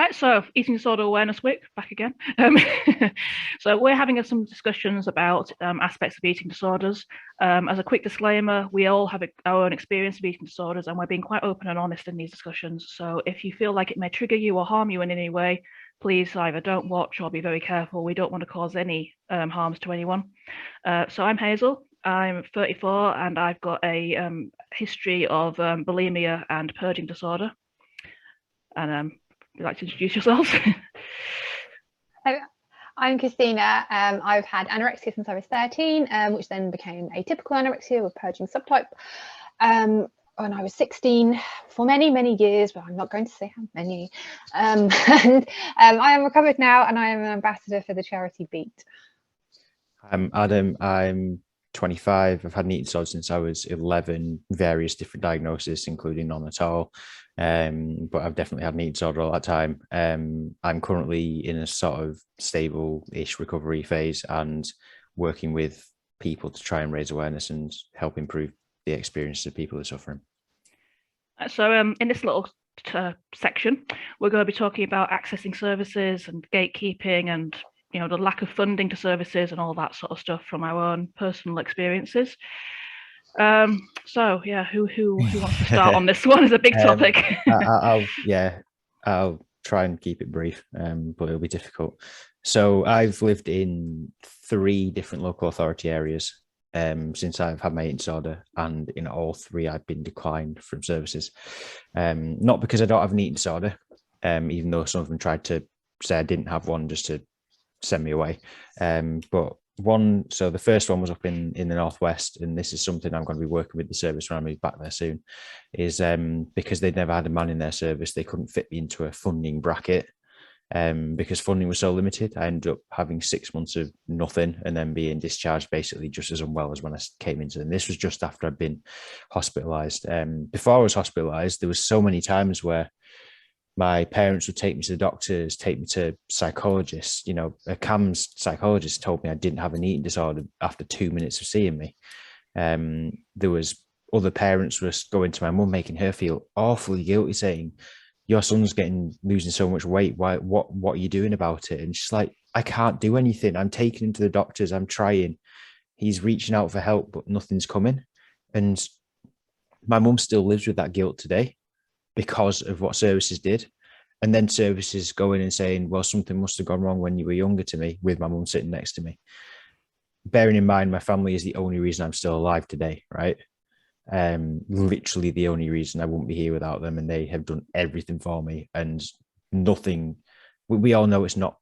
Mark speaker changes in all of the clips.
Speaker 1: Right, so Eating Disorder Awareness Week, back again. So we're having some discussions about aspects of eating disorders. As a quick disclaimer, we all have our own experience of eating disorders, and we're being quite open and honest in these discussions. So if you feel like it may trigger you or harm you in any way, please either don't watch or be very careful. We don't want to cause any harms to anyone. So I'm Hazel. I'm 34, and I've got a history of bulimia and purging disorder. And you'd like to introduce yourselves?
Speaker 2: I'm Christina. I've had anorexia since I was 13, which then became atypical anorexia with purging subtype when I was 16 for many, many years, but I'm not going to say how many. And I am recovered now, and I am an ambassador for the charity Beat.
Speaker 3: I'm Adam. I'm 25. I've had an eating disorder since I was 11, various different diagnoses, including none at all. But I've definitely had an eating disorder all that time. I'm currently in a sort of stable-ish recovery phase and working with people to try and raise awareness and help improve the experiences of people who are suffering.
Speaker 1: So in this little section, we're going to be talking about accessing services and gatekeeping and the lack of funding to services and all that sort of stuff from our own personal experiences. So yeah, who wants to start on this one? Is a big topic.
Speaker 3: I'll try and keep it brief, but it'll be difficult. So I've lived in 3 different local authority areas since I've had my eating disorder, and in all 3 I've been declined from services. Not because I don't have an eating disorder, even though some of them tried to say I didn't have one just to send me away. But so the first one was up in the northwest, and this is something I'm going to be working with the service when I move back there soon, is because they'd never had a man in their service, they couldn't fit me into a funding bracket. Because funding was so limited, I ended up having 6 months of nothing and then being discharged basically just as unwell as when I came into them. This was just after I'd been hospitalized. Before I was hospitalized, there was so many times where my parents would take me to the doctors, take me to psychologists. A CAMS psychologist told me I didn't have an eating disorder after 2 minutes of seeing me. There was other parents were going to my mum, making her feel awfully guilty, saying, "Your son's losing so much weight. Why? What are you doing about it?" And she's like, "I can't do anything. I'm taking him to the doctors. I'm trying. He's reaching out for help, but nothing's coming." And my mum still lives with that guilt today, because of what services did. And then services go in and saying, well, something must have gone wrong when you were younger to me, with my mum sitting next to me. Bearing in mind, my family is the only reason I'm still alive today, right? Literally the only reason. I wouldn't be here without them, and they have done everything for me. And nothing, we all know it's not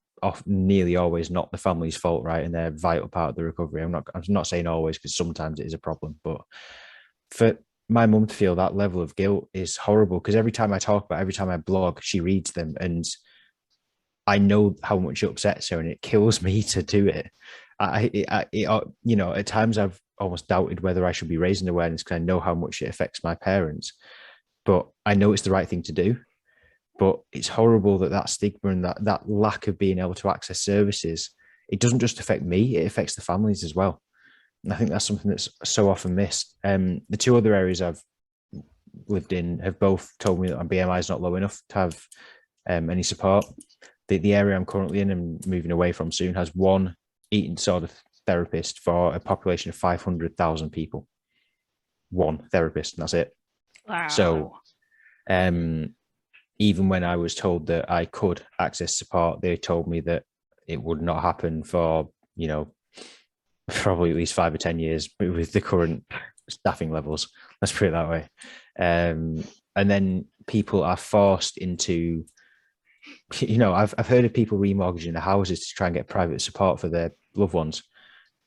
Speaker 3: nearly always not the family's fault, right? And they're a vital part of the recovery. I'm not saying always, because sometimes it is a problem, but for my mum to feel that level of guilt is horrible, because every time I blog, she reads them, and I know how much it upsets her, and it kills me to do it. At times I've almost doubted whether I should be raising awareness, because I know how much it affects my parents, but I know it's the right thing to do. But it's horrible that stigma and that lack of being able to access services, it doesn't just affect me, it affects the families as well. And I think that's something that's so often missed. The 2 other areas I've lived in have both told me that my BMI is not low enough to have any support. The area I'm currently in and moving away from soon has 1 eating disorder therapist for a population of 500,000 people. 1 therapist, and that's it.
Speaker 1: Wow.
Speaker 3: So even when I was told that I could access support, they told me that it would not happen for, probably at least 5 or 10 years with the current staffing levels. Let's put it that way. And then people are forced into, I've heard of people remortgaging their houses to try and get private support for their loved ones.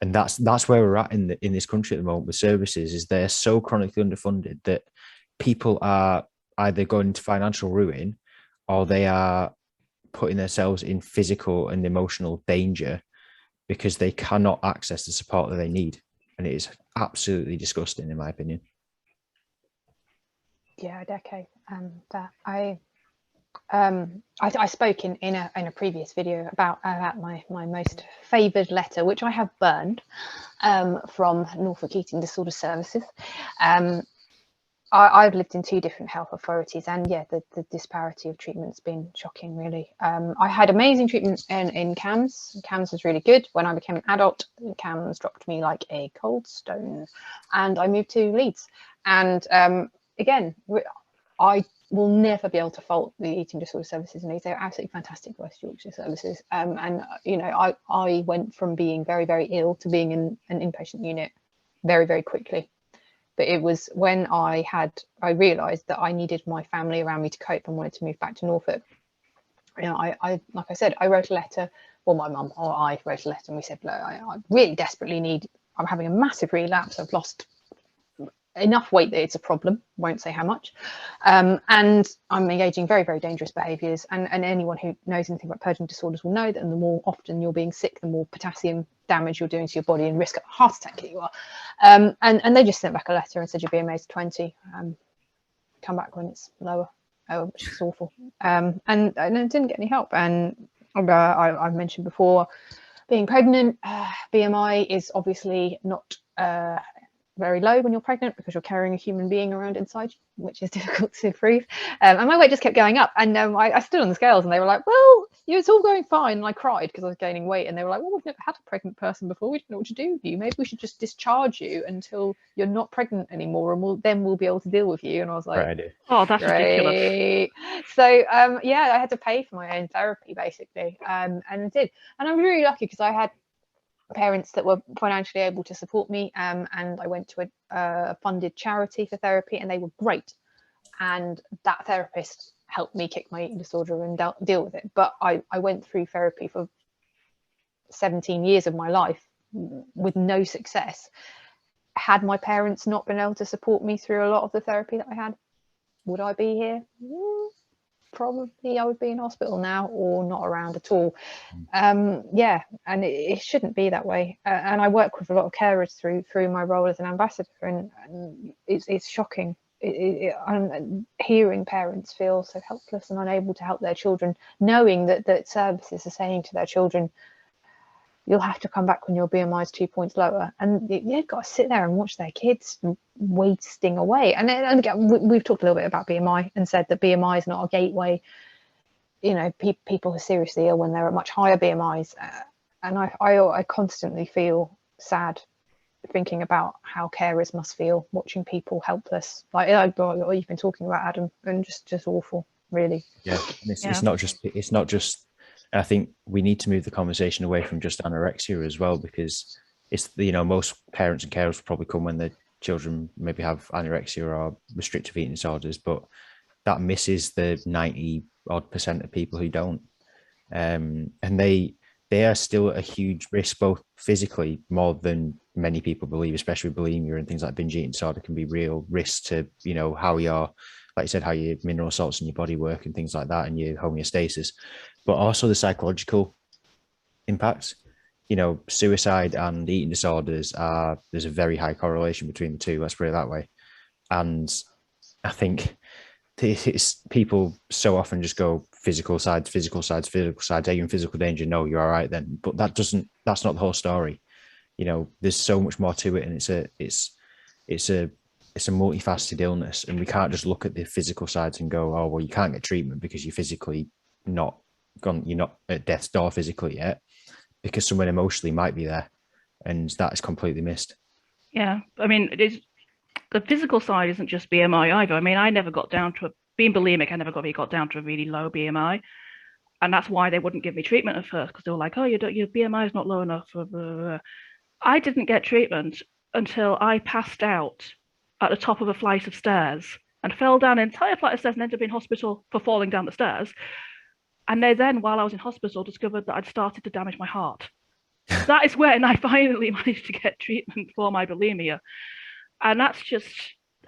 Speaker 3: And that's where we're at in this country at the moment with services, is they're so chronically underfunded that people are either going into financial ruin, or they are putting themselves in physical and emotional danger because they cannot access the support that they need. And it is absolutely disgusting, in my opinion.
Speaker 2: Yeah, I'd that. I spoke in a previous video about my most favoured letter, which I have burned, from Norfolk Eating Disorder Services. I've lived in 2 different health authorities, and yeah, the disparity of treatment's been shocking, really. I had amazing treatment in CAMS. CAMS was really good. When I became an adult, CAMS dropped me like a cold stone, and I moved to Leeds. And again, I will never be able to fault the eating disorder services in Leeds. They're absolutely fantastic West Yorkshire services. And you know, I went from being very, very ill to being in an inpatient unit very, very quickly. But it was when I realised that I needed my family around me to cope and wanted to move back to Norfolk. You know, I like I said, I wrote a letter, or my mum or I wrote a letter, and we said, look, I really desperately need, I'm having a massive relapse. I've lost enough weight that it's a problem, won't say how much, and I'm engaging very, very dangerous behaviours, and anyone who knows anything about purging disorders will know that the more often you're being sick, the more potassium damage you're doing to your body and risk of a heart attack that you are. And they just sent back a letter and said your BMA is 20, come back when it's lower, which is awful. And it didn't get any help. And I've mentioned before, being pregnant, BMI is obviously not very low when you're pregnant, because you're carrying a human being around inside you, which is difficult to prove. And my weight just kept going up, and I stood on the scales, and they were like, well, it's all going fine. And I cried because I was gaining weight, and they were like, well, we've never had a pregnant person before, we don't know what to do with you, maybe we should just discharge you until you're not pregnant anymore, and then we'll be able to deal with you. And I was like, right.
Speaker 1: Oh, that's
Speaker 2: ridiculous. So yeah, I had to pay for my own therapy basically, and I did. And I'm really lucky because I had parents that were financially able to support me, and I went to a funded charity for therapy, and they were great, and that therapist helped me kick my eating disorder and deal with it. But I went through therapy for 17 years of my life with no success. Had my parents not been able to support me through a lot of the therapy that I had, would I be here? Probably I would be in hospital now, or not around at all. Yeah, and it shouldn't be that way. And I work with a lot of carers through my role as an ambassador, and it's shocking. I'm hearing parents feel so helpless and unable to help their children, knowing that services are saying to their children, you'll have to come back when your BMI is 2 points lower, and they've got to sit there and watch their kids wasting away. And again, we've talked a little bit about BMI and said that BMI is not a gateway. You know, people are seriously ill when they're at much higher BMIs, and I constantly feel sad thinking about how carers must feel watching people helpless, like what you've been talking about, Adam, and just awful, really.
Speaker 3: Yeah, it's not just. I think we need to move the conversation away from just anorexia as well, because it's, you know, most parents and carers will probably come when their children maybe have anorexia or restrictive eating disorders, but that misses the 90% of people who don't. And they are still at a huge risk, both physically, more than many people believe, especially bulimia and things like binge eating disorder can be real risks to, you know, how your, like you said, how your mineral salts in your body work and things like that, and your homeostasis, but also the psychological impacts. You know, suicide and eating disorders there's a very high correlation between the two, let's put it that way. And I think it's, people so often just go physical sides, are you in physical danger? No, you're all right then. But that's not the whole story. You know, there's so much more to it, and it's a multifaceted illness, and we can't just look at the physical sides and go, oh, well, you can't get treatment because you're physically not gone, you're not at death's door physically yet, because someone emotionally might be there, and that is completely missed.
Speaker 1: Yeah, I mean, the physical side isn't just BMI either. I mean, I never got down to being bulimic. I never got down to a really low BMI, and that's why they wouldn't give me treatment at first, because they were like, oh, your BMI is not low enough. I didn't get treatment until I passed out at the top of a flight of stairs and fell down an entire flight of stairs and ended up in hospital for falling down the stairs. And they then, while I was in hospital, discovered that I'd started to damage my heart. That is when I finally managed to get treatment for my bulimia. And that's just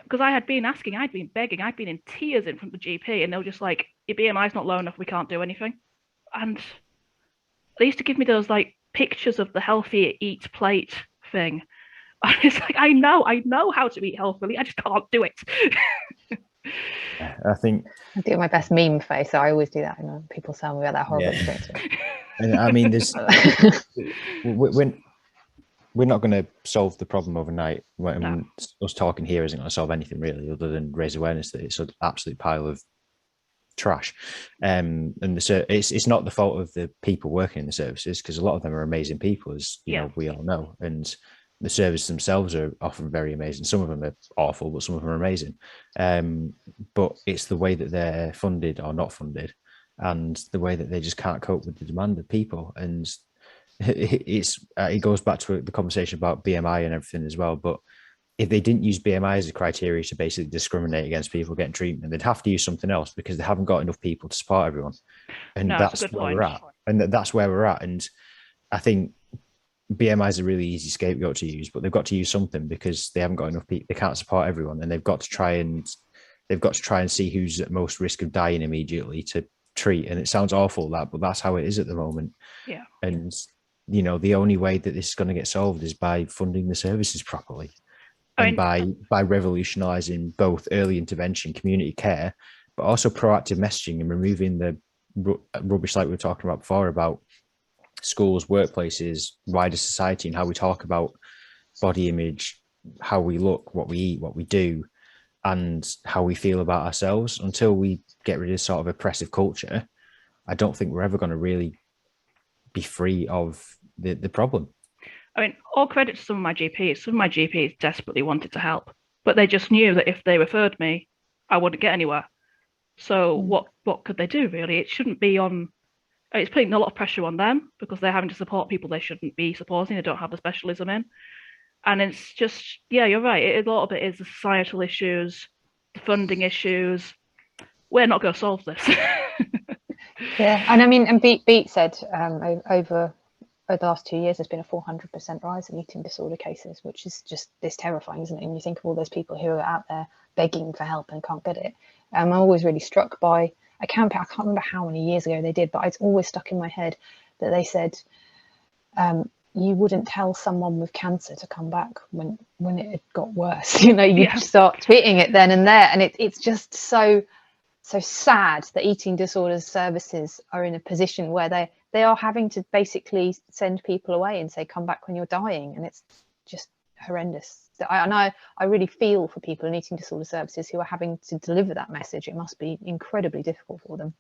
Speaker 1: because I had been asking, I'd been begging, I'd been in tears in front of the GP, and they were just like, your BMI is not low enough, we can't do anything. And they used to give me those like pictures of the healthy eat plate thing. And it's like, I know how to eat healthily, I just can't do it.
Speaker 3: I think
Speaker 2: I do my best meme face, so I always do that, and people tell me about that horrible experience.
Speaker 3: And I mean, there's when we're not going to solve the problem overnight. When
Speaker 1: No.
Speaker 3: us talking here isn't going to solve anything really, other than raise awareness that it's an absolute pile of trash. And it's not the fault of the people working in the services, because a lot of them are amazing people, as you know, we all know. And the services themselves are often very amazing. Some of them are awful, but some of them are amazing. But it's the way that they're funded or not funded, and the way that they just can't cope with the demand of people. And it goes back to the conversation about BMI and everything as well. But if they didn't use BMI as a criteria to basically discriminate against people getting treatment, they'd have to use something else, because they haven't got enough people to support everyone. And that's where we're at. And that's where we're at. And I think BMI is a really easy scapegoat to use, but they've got to use something, because they haven't got enough people. They can't support everyone, and they've got to try and see who's at most risk of dying immediately to treat. And it sounds awful, but that's how it is at the moment.
Speaker 1: Yeah.
Speaker 3: And you know, the only way that this is going to get solved is by funding the services properly. And by revolutionizing both early intervention, community care, but also proactive messaging, and removing the rubbish like we were talking about before about schools, workplaces, wider society, and how we talk about body image, how we look, what we eat, what we do, and how we feel about ourselves. Until we get rid of sort of oppressive culture, I don't think we're ever going to really be free of the problem.
Speaker 1: I mean, all credit to some of my GPs. Some of my GPs desperately wanted to help, but they just knew that if they referred me, I wouldn't get anywhere. So what could they do, really? It shouldn't be on... It's putting a lot of pressure on them, because they're having to support people they shouldn't be supporting, they don't have the specialism in. And it's just, yeah, you're right. A lot of it is the societal issues, the funding issues. We're not going to solve this.
Speaker 2: Yeah, and I mean, and Beat said over the last 2 years, there's been a 400% rise in eating disorder cases, which is just this terrifying, isn't it? And you think of all those people who are out there begging for help and can't get it. I'm always really struck by a campaign. I can't remember how many years ago they did, but it's always stuck in my head that they said you wouldn't tell someone with cancer to come back when it had got worse. You know, you'd start treating it then and there. And it's just so sad that eating disorders services are in a position where they are having to basically send people away and say, come back when you're dying. And it's just horrendous. I really feel for people in eating disorder services who are having to deliver that message. It must be incredibly difficult for them.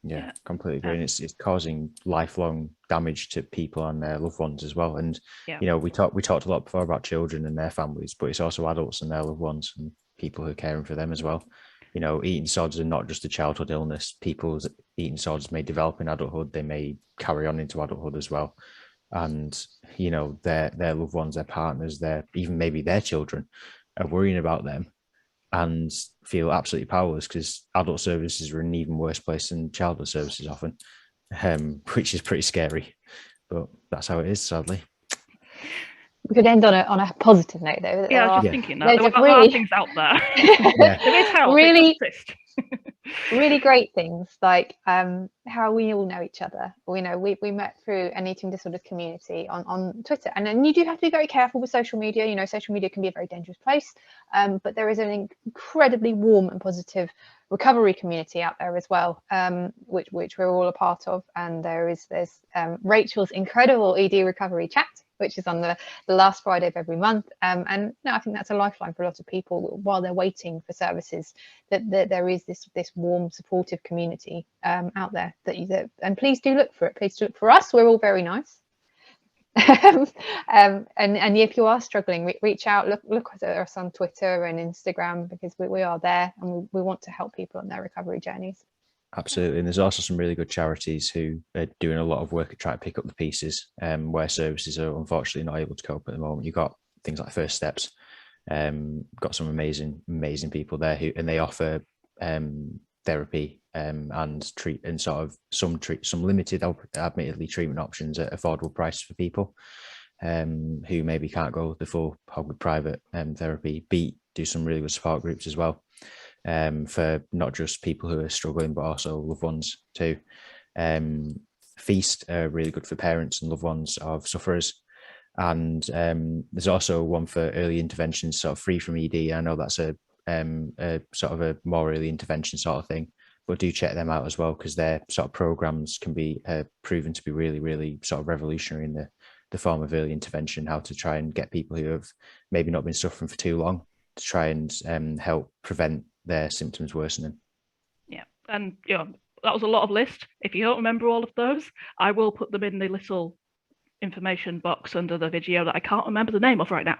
Speaker 3: Yeah, completely agree. And it's causing lifelong damage to people and their loved ones as well. And you know, we talked a lot before about children and their families, but it's also adults and their loved ones and people who are caring for them as well. You know, eating disorders are not just a childhood illness. People's eating disorders may develop in adulthood. They may carry on into adulthood as well. And, you know, their loved ones, their partners, even maybe their children are worrying about them and feel absolutely powerless, because adult services are in an even worse place than childhood services often, which is pretty scary. But that's how it is, sadly.
Speaker 2: We could end on a positive note, though.
Speaker 1: Yeah, I was just thinking that. There are things out there. There is help.
Speaker 2: Really, really great things, like how we all know each other. We met through an eating disorder community on Twitter, and then you do have to be very careful with social media. You know, social media can be a very dangerous place, but there is an incredibly warm and positive recovery community out there as well, which we're all a part of. And there's Rachel's incredible ED recovery chat, which is on the last Friday of every month. And no, I think that's a lifeline for a lot of people while they're waiting for services, that there is this warm, supportive community out there and please do look for it. Please do look for us. We're all very nice. And if you are struggling, reach out, look at us on Twitter and Instagram, because we are there, and we want to help people on their recovery journeys.
Speaker 3: Absolutely. And there's also some really good charities who are doing a lot of work at trying to pick up the pieces, where services are unfortunately not able to cope at the moment. You've got things like First Steps, got some amazing people there and they offer therapy and treat and sort of some limited, admittedly, treatment options at affordable prices for people who maybe can't go the full hog with private therapy. Beat do some really good support groups as well, for not just people who are struggling, but also loved ones too. Feast are really good for parents and loved ones of sufferers. And there's also one for early intervention, sort of free from ED. I know that's a sort of a more early intervention sort of thing, but do check them out as well, because their sort of programs can be proven to be really, really sort of revolutionary in the the form of early intervention, how to try and get people who have maybe not been suffering for too long to try and help prevent their symptoms worsening.
Speaker 1: Yeah, and that was a lot of list. If you don't remember all of those, I will put them in the little information box under the video that I can't remember the name of right now.